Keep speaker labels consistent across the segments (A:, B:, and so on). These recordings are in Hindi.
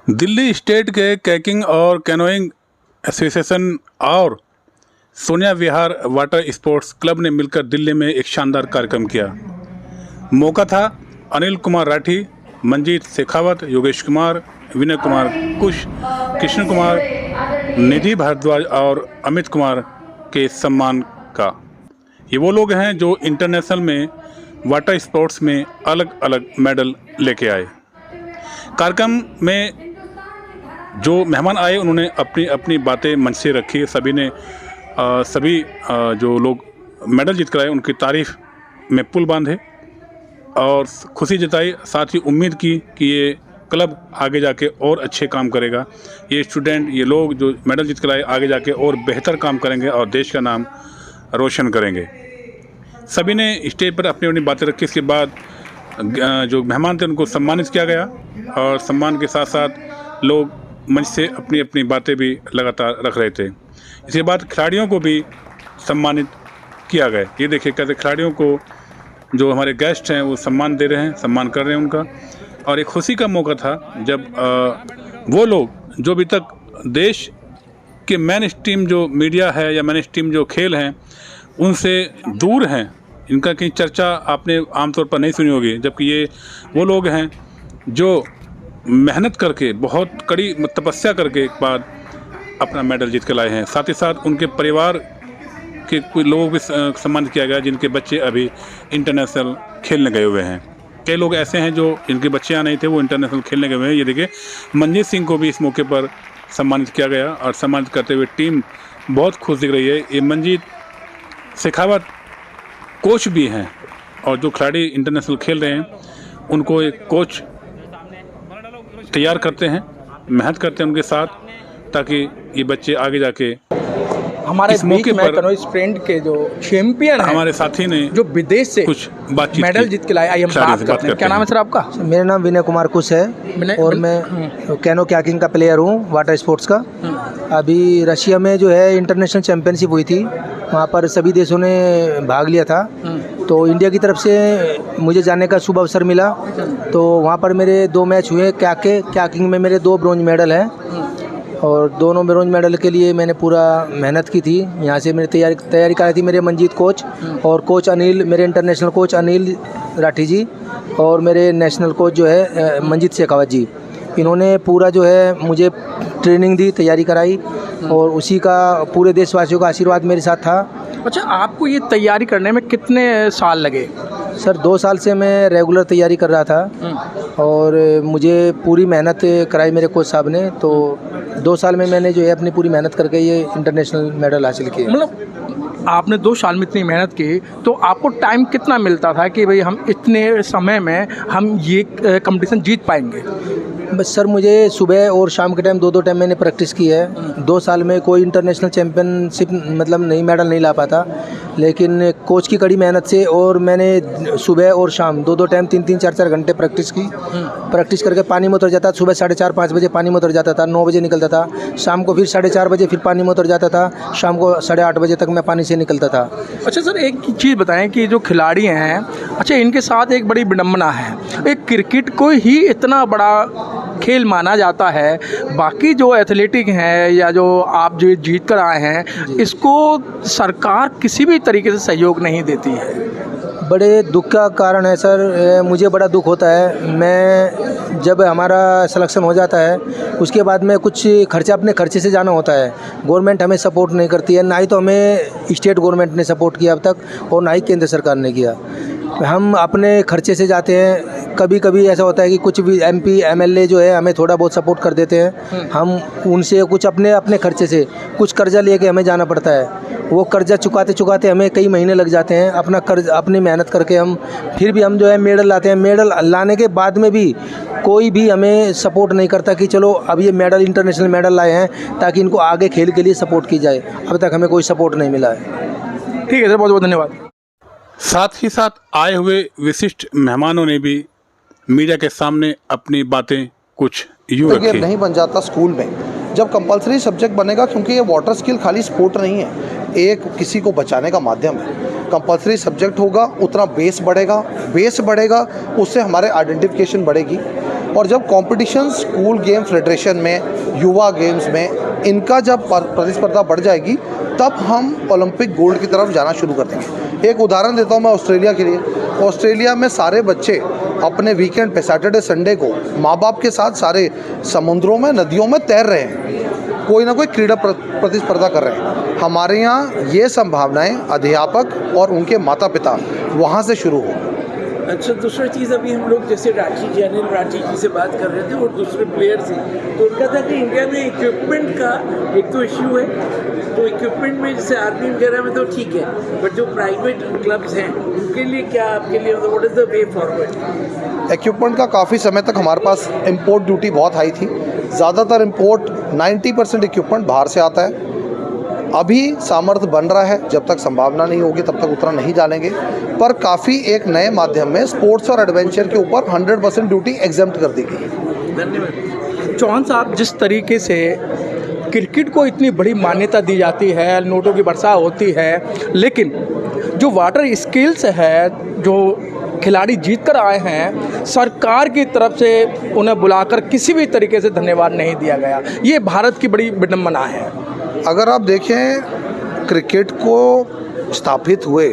A: दिल्ली स्टेट के कैकिंग और कैनोइंग एसोसिएशन और सोनिया विहार वाटर स्पोर्ट्स क्लब ने मिलकर दिल्ली में एक शानदार कार्यक्रम किया। मौका था अनिल कुमार राठी, मंजीत शेखावत, योगेश कुमार, विनय कुमार कुश, कृष्ण कुमार, निधि भारद्वाज और अमित कुमार के सम्मान का। ये वो लोग हैं जो इंटरनेशनल में वाटर स्पोर्ट्स में अलग अलग मेडल लेके आए। कार्यक्रम में जो मेहमान आए उन्होंने अपनी अपनी बातें मंच से रखी। सभी जो लोग मेडल जीत कर आए उनकी तारीफ में पुल बांधे और खुशी जताई, साथ ही उम्मीद की कि ये क्लब आगे जाके और अच्छे काम करेगा। ये स्टूडेंट, ये लोग जो मेडल जीत कर आए आगे जाके और बेहतर काम करेंगे और देश का नाम रोशन करेंगे। सभी ने स्टेज पर अपनी अपनी बातें रखी। इसके बाद जो मेहमान थे उनको सम्मानित किया गया और सम्मान के साथ साथ लोग मंच से अपनी अपनी बातें भी लगातार रख रहे थे। इसके बाद खिलाड़ियों को भी सम्मानित किया गया। ये देखिए कैसे खिलाड़ियों को जो हमारे गेस्ट हैं वो सम्मान दे रहे हैं, सम्मान कर रहे हैं उनका। और एक खुशी का मौका था जब वो लोग जो अभी तक देश के मेन स्ट्रीम जो मीडिया है या मेन स्ट्रीम जो खेल हैं उनसे दूर हैं, इनका कहीं चर्चा आपने आमतौर पर नहीं सुनी होगी, जबकि ये वो लोग हैं जो मेहनत करके, बहुत कड़ी तपस्या करके एक बाद अपना मेडल जीत कर लाए हैं। साथ ही साथ उनके परिवार के कोई लोगों को भी सम्मानित किया गया जिनके बच्चे अभी इंटरनेशनल खेलने गए हुए हैं। कई लोग ऐसे हैं जो जिनके बच्चे यहाँ नहीं थे, वो इंटरनेशनल खेलने गए हुए हैं। ये देखिए मंजीत सिंह को भी इस मौके पर सम्मानित किया गया और सम्मानित करते हुए टीम बहुत खुश दिख रही है। ये मंजीत शेखावत कोच भी हैं और जो खिलाड़ी इंटरनेशनल खेल रहे हैं उनको एक कोच तैयार करते हैं, मेहनत करते हैं उनके साथ, ताकि ये बच्चे आगे जाके
B: हमारे
A: इस मौके पर
B: कैनोइंग स्प्रिंट के जो चैंपियन हैं,
A: हमारे साथी ने
B: जो विदेश से
A: कुछ बातचीत
B: मेडल जीत के लाए। आइए हम बात करते हैं। क्या नाम है सर आपका?
C: मेरा नाम विनय कुमार कुश है और मैं कैनो कैकिंग का प्लेयर हूँ, वाटर स्पोर्ट्स का। अभी रशिया में जो है इंटरनेशनल चैंपियनशिप हुई थी, वहाँ पर सभी देशों ने भाग लिया था। तो इंडिया की तरफ से मुझे जाने का शुभ अवसर मिला। तो वहाँ पर मेरे 2 मैच हुए। कैकिंग में मेरे 2 ब्रॉन्ज मेडल हैं और दोनों ब्रॉन्ज मेडल के लिए मैंने पूरा मेहनत की थी। यहाँ से मेरी तैयारी कराई थी मेरे मंजीत कोच और कोच अनिल, मेरे इंटरनेशनल कोच अनिल राठी जी और मेरे नेशनल कोच जो है मंजीत शेखावत जी। इन्होंने पूरा जो है मुझे ट्रेनिंग दी, तैयारी कराई और उसी का पूरे देशवासियों का आशीर्वाद मेरे साथ था।
B: अच्छा, आपको ये तैयारी करने में कितने साल लगे?
C: सर 2 साल से मैं रेगुलर तैयारी कर रहा था और मुझे पूरी मेहनत कराई मेरे कोच साहब ने। तो 2 साल में मैंने जो है अपनी पूरी मेहनत करके ये इंटरनेशनल मेडल हासिल किए।
B: मतलब आपने 2 साल में इतनी मेहनत की तो आपको टाइम कितना मिलता था कि भाई हम इतने समय में हम ये कंपटीशन जीत पाएंगे?
C: बस सर मुझे सुबह और शाम के टाइम 2-2 टाइम मैंने प्रैक्टिस की है। 2 साल में कोई इंटरनेशनल चैम्पियनशिप मतलब मेडल नहीं ला पाता, लेकिन कोच की कड़ी मेहनत से और मैंने सुबह और शाम 2-2 टाइम 3-3, 4-4 घंटे प्रैक्टिस की। प्रैक्टिस करके पानी में उतर जाता। सुबह 4:30-5 बजे पानी में उतर जाता था, 9 बजे निकलता था। शाम को फिर 4:30 बजे फिर पानी में उतर जाता था। शाम को 8:30 बजे तक मैं पानी से निकलता था।
B: अच्छा सर, एक चीज़ बताएं कि जो खिलाड़ी हैं, अच्छा इनके साथ एक बड़ी विडंबना है। एक क्रिकेट को ही इतना बड़ा खेल माना जाता है, बाकी जो एथलेटिक हैं या जो आप जो जीत कर आए हैं, इसको सरकार किसी भी तरीके से सहयोग नहीं देती है।
C: बड़े दुख का कारण है सर, मुझे बड़ा दुख होता है। मैं जब हमारा सिलेक्शन हो जाता है उसके बाद में कुछ खर्चा अपने खर्चे से जाना होता है। गवर्नमेंट हमें सपोर्ट नहीं करती है, ना ही तो हमें स्टेट गवर्नमेंट ने सपोर्ट किया अब तक और ना ही केंद्र सरकार ने किया। हम अपने खर्चे से जाते हैं। कभी कभी ऐसा होता है कि कुछ भी MP MLA जो है हमें थोड़ा बहुत सपोर्ट कर देते हैं। हम उनसे कुछ अपने खर्चे से कुछ कर्जा लेके हमें जाना पड़ता है। वो कर्जा चुकाते चुकाते हमें कई महीने लग जाते हैं। अपना कर्ज अपनी मेहनत करके हम फिर भी हम जो है मेडल लाते हैं। मेडल लाने के बाद में भी कोई भी हमें सपोर्ट नहीं करता कि चलो अब ये मेडल इंटरनेशनल मेडल लाए हैं ताकि इनको आगे खेल के लिए सपोर्ट की जाए। अब तक हमें कोई सपोर्ट नहीं मिला है।
B: ठीक है सर, बहुत बहुत धन्यवाद।
A: साथ ही साथ आए हुए विशिष्ट मेहमानों ने भी मीडिया के सामने अपनी बातें कुछ यूँ रखी।
D: नहीं बन जाता स्कूल में जब कंपलसरी सब्जेक्ट बनेगा, क्योंकि ये वाटर स्किल खाली स्पोर्ट नहीं है, एक किसी को बचाने का माध्यम है। कंपलसरी सब्जेक्ट होगा उतना बेस बढ़ेगा, उससे हमारे आइडेंटिफिकेशन बढ़ेगी और जब कंपटीशन स्कूल गेम फेडरेशन में, युवा गेम्स में इनका जब प्रतिस्पर्धा बढ़ जाएगी तब हम ओलंपिक गोल्ड की तरफ जाना शुरू कर देंगे। एक उदाहरण देता हूँ मैं ऑस्ट्रेलिया के लिए। ऑस्ट्रेलिया में सारे बच्चे अपने वीकेंड पे, सैटरडे संडे को माँ बाप के साथ सारे समुद्रों में, नदियों में तैर रहे हैं, कोई ना कोई क्रीड़ा प्रतिस्पर्धा कर रहे हैं। हमारे यहाँ ये संभावनाएं अध्यापक और उनके माता पिता वहाँ से शुरू हो।
E: अच्छा, दूसरा चीज़, अभी हम लोग जैसे अनिल राठी जी से बात कर रहे थे और दूसरे प्लेयर से, तो उनका था कि इंडिया में इक्विपमेंट का एक तो इश्यू है। तो इक्विपमेंट में जैसे आर्मी वगैरह में तो ठीक है, बट जो प्राइवेट क्लब्स हैं उनके लिए क्या, आपके लिए what is the way forward?
D: Equipment का काफ़ी समय तक हमारे पास इंपोर्ट ड्यूटी बहुत हाई थी। ज़्यादातर इंपोर्ट 90% इक्विपमेंट बाहर से आता है। अभी सामर्थ्य बन रहा है, जब तक संभावना नहीं होगी तब तक उतना नहीं डालेंगे, पर काफ़ी एक नए माध्यम में स्पोर्ट्स और एडवेंचर के ऊपर 100% ड्यूटी एग्जेम्प्ट कर दी गई है।
E: धन्यवाद।
B: चौहान साहब, जिस तरीके से क्रिकेट को इतनी बड़ी मान्यता दी जाती है, नोटों की वर्षा होती है, लेकिन जो वाटर स्किल्स है, जो खिलाड़ी जीत कर आए हैं, सरकार की तरफ से उन्हें बुलाकर किसी भी तरीके से धन्यवाद नहीं दिया गया। ये भारत की बड़ी विडंबना है।
D: अगर आप देखें, क्रिकेट को स्थापित हुए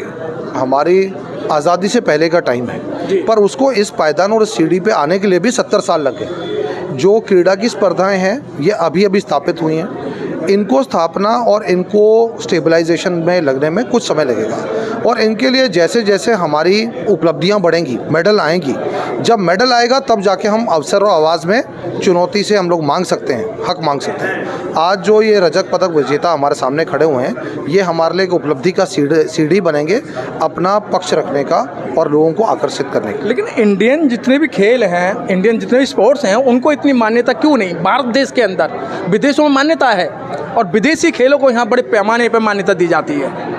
D: हमारी आज़ादी से पहले का टाइम है, पर उसको इस पायदान और इस सीढ़ी पे आने के लिए भी 70 साल लग गए। जो क्रीड़ा की स्पर्धाएं हैं ये अभी अभी स्थापित हुई हैं। इनको स्थापना और इनको स्टेबलाइजेशन में लगने में कुछ समय लगेगा, और इनके लिए जैसे जैसे हमारी उपलब्धियां बढ़ेंगी, मेडल आएंगी, जब मेडल आएगा तब जाके हम अवसर और आवाज़ में चुनौती से हम लोग मांग सकते हैं, हक मांग सकते हैं। आज जो ये रजत पदक विजेता हमारे सामने खड़े हुए हैं, ये हमारे लिए एक उपलब्धि का सीढ़ी बनेंगे अपना पक्ष रखने का और लोगों को आकर्षित करने का।
B: लेकिन इंडियन जितने भी खेल हैं, इंडियन जितने भी स्पोर्ट्स हैं, उनको इतनी मान्यता क्यों नहीं? भारत देश के अंदर, विदेशों में मान्यता है और विदेशी खेलों को यहाँ बड़े पैमाने पर मान्यता दी जाती है।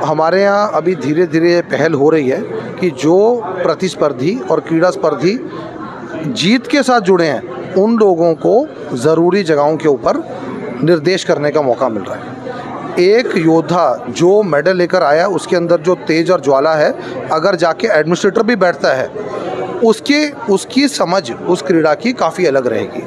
D: हमारे यहाँ अभी धीरे धीरे ये पहल हो रही है कि जो प्रतिस्पर्धी और क्रीड़ा स्पर्धी जीत के साथ जुड़े हैं उन लोगों को ज़रूरी जगहों के ऊपर निर्देश करने का मौका मिल रहा है। एक योद्धा जो मेडल लेकर आया, उसके अंदर जो तेज और ज्वाला है, अगर जाके एडमिनिस्ट्रेटर भी बैठता है, उसकी समझ उस क्रीड़ा की काफ़ी अलग रहेगी।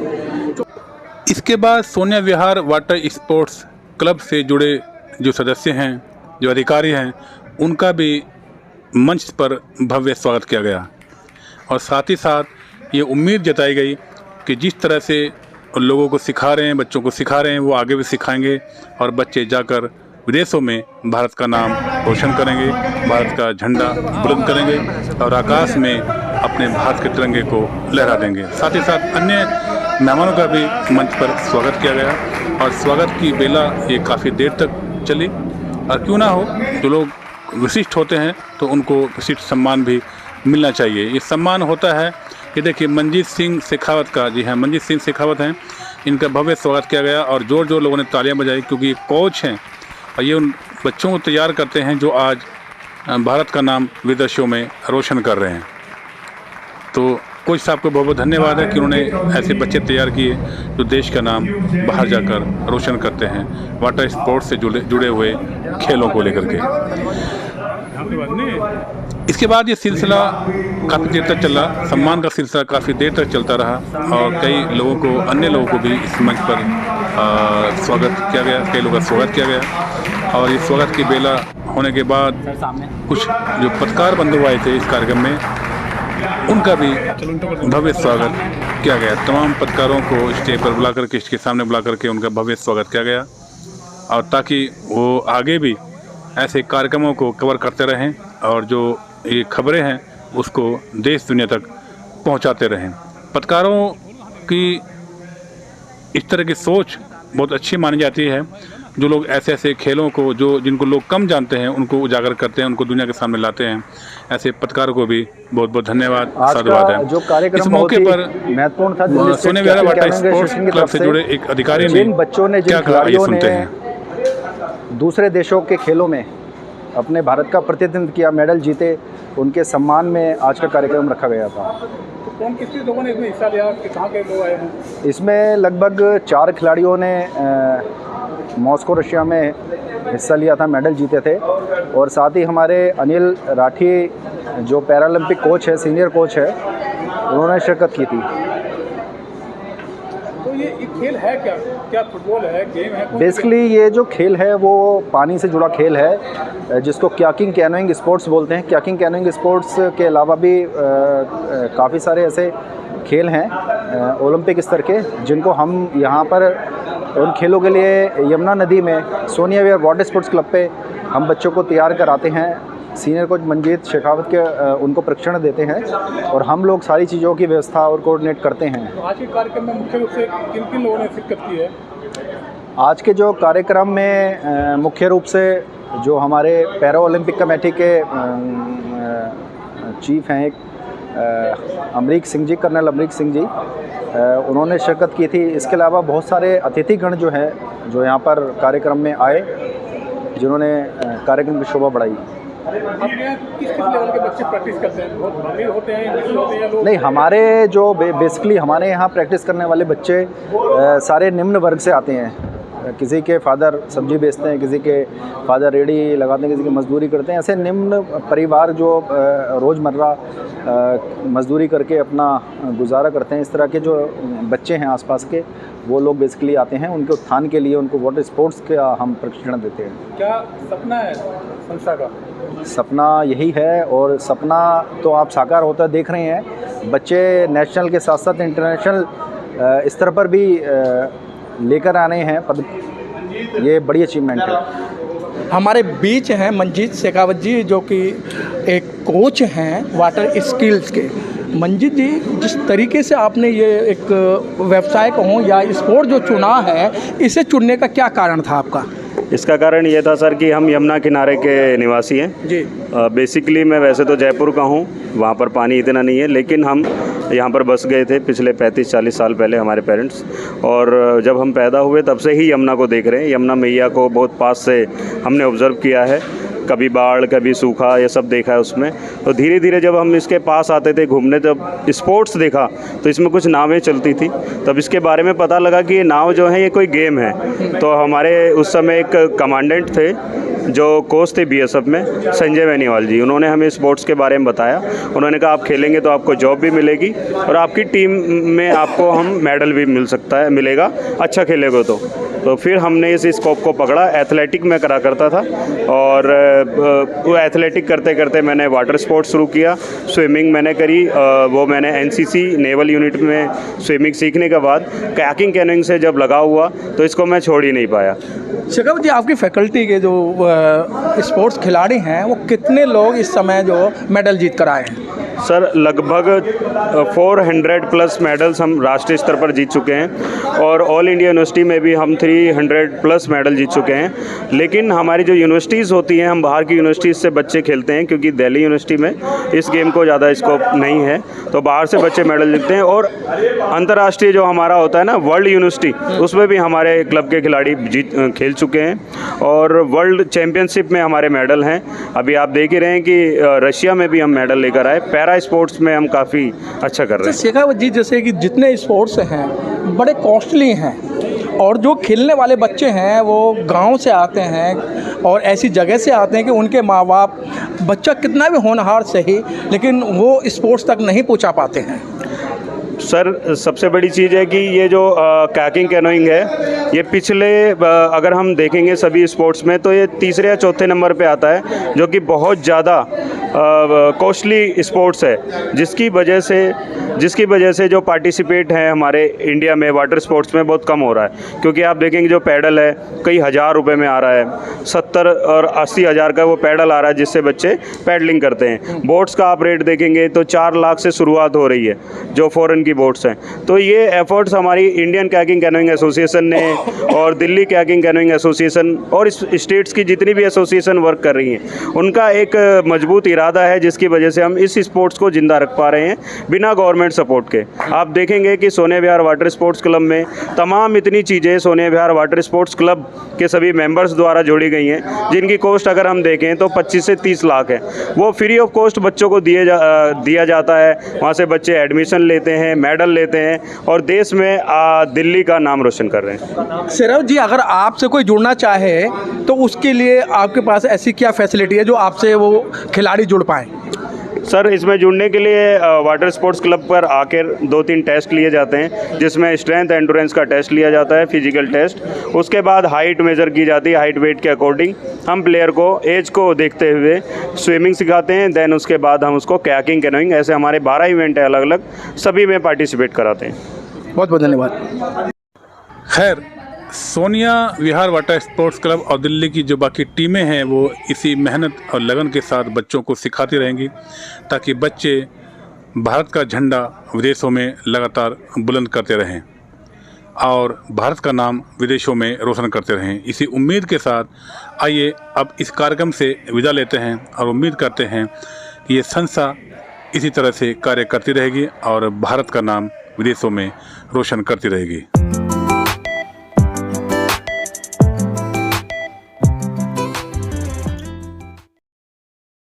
A: इसके बाद सोनिया विहार वाटर स्पोर्ट्स क्लब से जुड़े जो सदस्य हैं, जो अधिकारी हैं, उनका भी मंच पर भव्य स्वागत किया गया और साथ ही साथ ये उम्मीद जताई गई कि जिस तरह से लोगों को सिखा रहे हैं, बच्चों को सिखा रहे हैं, वो आगे भी सिखाएंगे और बच्चे जाकर विदेशों में भारत का नाम रोशन करेंगे, भारत का झंडा बुलंद करेंगे और आकाश में अपने भारत के तिरंगे को लहरा देंगे। साथ ही साथ अन्य मेहमानों का भी मंच पर स्वागत किया गया और स्वागत की बेला ये काफ़ी देर तक चली। और क्यों ना हो, जो लोग विशिष्ट होते हैं तो उनको विशिष्ट सम्मान भी मिलना चाहिए। ये सम्मान होता है कि देखिए मनजीत सिंह शेखावत का, जी हाँ, मनजीत सिंह शेखावत हैं, इनका भव्य स्वागत किया गया और जोर जोर लोगों ने तालियां बजाई, क्योंकि ये कोच हैं और ये उन बच्चों को तैयार करते हैं जो आज भारत का नाम विदेशों में रोशन कर रहे हैं। तो कोच साहब को बहुत बहुत धन्यवाद है कि उन्होंने ऐसे बच्चे तैयार किए जो देश का नाम बाहर जाकर रोशन करते हैं वाटर स्पोर्ट्स से जुड़े हुए खेलों को लेकर के। इसके बाद ये सिलसिला काफ़ी देर तक चला, सम्मान का सिलसिला काफ़ी देर तक चलता रहा और कई लोगों को, अन्य लोगों को भी इस मंच पर स्वागत किया गया, कई लोगों का स्वागत किया गया। और इस स्वागत की बेला होने के बाद कुछ जो पत्रकार बंधु आए थे इस कार्यक्रम में, उनका भी भव्य स्वागत किया गया। तमाम पत्रकारों को स्टेज पर बुला करके, इसके सामने बुला करके उनका भव्य स्वागत किया गया और ताकि वो आगे भी ऐसे कार्यक्रमों को कवर करते रहें और जो ये खबरें हैं उसको देश दुनिया तक पहुंचाते रहें। पत्रकारों की इस तरह की सोच बहुत अच्छी मानी जाती है, जो लोग ऐसे ऐसे खेलों को, जिनको लोग कम जानते हैं, उनको उजागर करते हैं, उनको दुनिया के सामने लाते हैं। ऐसे पत्रकारों को भी बहुत बहुत धन्यवाद, साधुवाद है।
F: जो कार्यक्रम
A: इस मौके पर
F: महत्वपूर्ण था,
A: सोनिया विहार वाटर स्पोर्ट्स क्लब से जुड़े एक अधिकारी ने
F: बच्चों ने,
A: क्या कहा, ये सुनते हैं।
F: दूसरे देशों के खेलों में अपने भारत का प्रतिनिधित्व किया, मेडल जीते, उनके सम्मान में आज का कार्यक्रम रखा गया था।
B: तो कौन किस लोगों ने इसमें हिस्सा लिया, कहाँ के लोग आए हैं?
F: इसमें लगभग 4 खिलाड़ियों ने मॉस्को रशिया में हिस्सा लिया था, मेडल जीते थे। और साथ ही हमारे अनिल राठी जो पैरालंपिक कोच है, सीनियर कोच है, उन्होंने शिरकत की थी।
A: तो ये खेल है क्या? क्या फुटबॉल है, गेम है?
F: बेसिकली ये जो खेल है वो पानी से जुड़ा खेल है, जिसको क्याकिंग कैनोइंग स्पोर्ट्स बोलते हैं। क्याकिंग कैनोइंग स्पोर्ट्स के अलावा भी काफ़ी सारे ऐसे खेल हैं ओलंपिक स्तर के, जिनको हम यहाँ पर उन खेलों के लिए यमुना नदी में सोनिया विहार वाटर स्पोर्ट्स क्लब पे हम बच्चों को तैयार कराते हैं। सीनियर कोच मंजीत शेखावत के उनको प्रशिक्षण देते हैं और हम लोग सारी चीज़ों की व्यवस्था और कोऑर्डिनेट करते हैं।
A: आज के कार्यक्रम में मुख्य रूप से किन किन लोगों ने शिरकत की है?
F: आज के जो कार्यक्रम में मुख्य रूप से जो हमारे पैरा ओलंपिक कमेटी के चीफ हैं अमरीक सिंह जी, कर्नल अमरीक सिंह जी, उन्होंने शिरकत की थी। इसके अलावा बहुत सारे अतिथिगण जो हैं जो यहाँ पर कार्यक्रम में आए, जिन्होंने कार्यक्रम की शोभा बढ़ाई।
A: आपके यहाँ किस लेवल के बच्चे प्रैक्टिस करते हैं? बहुत अमीर होते हैं, गरीब होते हैं लोग?
F: नहीं, हमारे जो बेसिकली हमारे यहाँ प्रैक्टिस करने वाले बच्चे सारे निम्न वर्ग से आते हैं। किसी के फादर सब्जी बेचते हैं, किसी के फादर रेडी लगाते हैं, किसी की मजदूरी करते हैं। ऐसे निम्न परिवार जो रोज़मर्रा मजदूरी करके अपना गुजारा करते हैं, इस तरह के जो बच्चे हैं आसपास के, वो लोग बेसिकली आते हैं। उनके उत्थान के लिए उनको वाटर स्पोर्ट्स का हम प्रशिक्षण देते हैं।
A: क्या सपना है संस्था का?
F: सपना यही है, और सपना तो आप साकार होता देख रहे हैं। बच्चे नेशनल के साथ साथ इंटरनेशनल स्तर पर भी लेकर आने हैं पद, ये बड़ी अचीवमेंट है।
B: हमारे बीच हैं मंजीत शेखावत जी, जो कि एक कोच हैं वाटर स्किल्स के। मंजीत जी, जिस तरीके से आपने ये एक व्यवसाय कहूँ या स्पोर्ट जो चुना है, इसे चुनने का क्या कारण था आपका?
G: इसका कारण ये था सर कि हम यमुना किनारे के निवासी हैं
B: जी।
G: बेसिकली मैं वैसे तो जयपुर का हूँ, वहाँ पर पानी इतना नहीं है, लेकिन हम यहाँ पर बस गए थे पिछले 35-40 साल पहले हमारे पेरेंट्स, और जब हम पैदा हुए तब से ही यमुना को देख रहे हैं। यमुना मैया को बहुत पास से हमने ऑब्ज़र्व किया है, कभी बाढ़ कभी सूखा, ये सब देखा है उसमें। तो धीरे धीरे जब हम इसके पास आते थे घूमने, जब स्पोर्ट्स देखा तो इसमें कुछ नावें चलती थी, तब इसके बारे में पता लगा कि ये नाव जो है ये कोई गेम है। तो हमारे उस समय एक कमांडेंट थे जो कोच थे बीएसएफ में, संजय बेनीवाल जी, उन्होंने हमें स्पोर्ट्स के बारे में बताया। उन्होंने कहा आप खेलेंगे तो आपको जॉब भी मिलेगी और आपकी टीम में आपको हम मेडल भी मिलेगा, अच्छा खेलेगा तो फिर हमने इस स्कोप को पकड़ा। एथलेटिक में करा करता था, और वो एथलेटिक करते करते मैंने वाटर स्पोर्ट्स शुरू किया। स्विमिंग मैंने करी, वो मैंने एनसीसी नेवल यूनिट में स्विमिंग सीखने के बाद कायाकिंग कैनोइंग से जब लगा हुआ तो इसको मैं छोड़ ही नहीं पाया।
B: शेखावत जी, आपकी फैकल्टी के जो स्पोर्ट्स खिलाड़ी हैं, वो कितने लोग इस समय जो मेडल जीत कर आए हैं?
G: सर लगभग 400 प्लस मेडल्स हम राष्ट्रीय स्तर पर जीत चुके हैं, और ऑल इंडिया यूनिवर्सिटी में भी हम 300 प्लस मेडल जीत चुके हैं। लेकिन हमारी जो यूनिवर्सिटीज़ होती हैं, हम बाहर की यूनिवर्सिटीज़ से बच्चे खेलते हैं, क्योंकि दिल्ली यूनिवर्सिटी में इस गेम को ज़्यादा स्कोप नहीं है, तो बाहर से बच्चे मेडल जीतते हैं। और अंतर्राष्ट्रीय जो हमारा होता है ना वर्ल्ड यूनिवर्सिटी, उसमें भी हमारे क्लब के खिलाड़ी खेल चुके हैं, और वर्ल्ड चैम्पियनशिप में हमारे मेडल हैं। अभी आप देख ही रहे हैं कि रशिया में भी हम मेडल लेकर आए। पैरा स्पोर्ट्स में हम काफ़ी अच्छा कर रहे हैं।
B: शेखावत जी, जैसे कि जितने स्पोर्ट्स हैं बड़े कॉस्टली हैं, और जो खेलने वाले बच्चे हैं वो गांव से आते हैं और ऐसी जगह से आते हैं कि उनके माँ बाप बच्चा कितना भी होनहार सही, लेकिन वो स्पोर्ट्स तक नहीं पहुंचा पाते हैं।
G: सर सबसे बड़ी चीज़ है कि ये जो कायाकिंग कैनोइंग है, ये पिछले अगर हम देखेंगे सभी स्पोर्ट्स में, तो ये तीसरे या चौथे नंबर पे आता है, जो कि बहुत ज़्यादा कॉस्टली स्पोर्ट्स है, जिसकी वजह से जो पार्टिसिपेट हैं हमारे इंडिया में वाटर स्पोर्ट्स में बहुत कम हो रहा है। क्योंकि आप देखेंगे जो पैडल है कई हज़ार रुपए में आ रहा है, 70 और 80 हज़ार का वो पैडल आ रहा है, जिससे बच्चे पैडलिंग करते हैं। बोट्स का आप रेट देखेंगे तो 4 लाख से शुरुआत हो रही है, जो फ़ॉरेन की बोट्स हैं। तो ये एफर्ट्स हमारी इंडियन कायाकिंग कैनोइंग एसोसिएशन ने और दिल्ली कायाकिंग कैनोइंग एसोसिएशन और इस स्टेट्स की जितनी भी एसोसिएशन वर्क कर रही हैं, उनका एक मजबूत इरादा है, जिसकी वजह से हम इस स्पोर्ट्स को ज़िंदा रख पा रहे हैं बिना गवर्नमेंट सपोर्ट के। आप देखेंगे कि सोनिया विहार वाटर स्पोर्ट्स क्लब में तमाम इतनी चीज़ें सोनिया विहार वाटर स्पोर्ट्स क्लब के सभी मेंबर्स द्वारा जोड़ी गई हैं, जिनकी कॉस्ट अगर हम देखें तो 25 से 30 लाख है। वो फ्री ऑफ कॉस्ट बच्चों को दिया जाता है। वहाँ से बच्चे एडमिशन लेते हैं, मेडल लेते हैं, और देश में दिल्ली का नाम रोशन कर रहे हैं।
B: शेखावत जी, अगर आपसे कोई जुड़ना चाहे तो उसके लिए आपके पास ऐसी क्या फैसिलिटी है जो आपसे वो खिलाड़ी जुड़ पाएँ?
G: सर इसमें जुड़ने के लिए वाटर स्पोर्ट्स क्लब पर आकर 2-3 टेस्ट लिए जाते हैं, जिसमें स्ट्रेंथ एंडोरेंस का टेस्ट लिया जाता है, फिजिकल टेस्ट। उसके बाद हाइट मेज़र की जाती है, हाइट वेट के अकॉर्डिंग हम प्लेयर को एज को देखते हुए स्विमिंग सिखाते हैं। देन उसके बाद हम उसको कैकिंग कैनोइंग, ऐसे हमारे 12 इवेंट है अलग अलग, सभी में पार्टिसिपेट कराते हैं।
B: बहुत बहुत धन्यवाद।
A: खैर, सोनिया विहार वाटर स्पोर्ट्स क्लब और दिल्ली की जो बाकी टीमें हैं वो इसी मेहनत और लगन के साथ बच्चों को सिखाती रहेंगी, ताकि बच्चे भारत का झंडा विदेशों में लगातार बुलंद करते रहें और भारत का नाम विदेशों में रोशन करते रहें। इसी उम्मीद के साथ आइए अब इस कार्यक्रम से विदा लेते हैं और उम्मीद करते हैं कि ये संस्था इसी तरह से कार्य करती रहेगी और भारत का नाम विदेशों में रोशन करती रहेगी।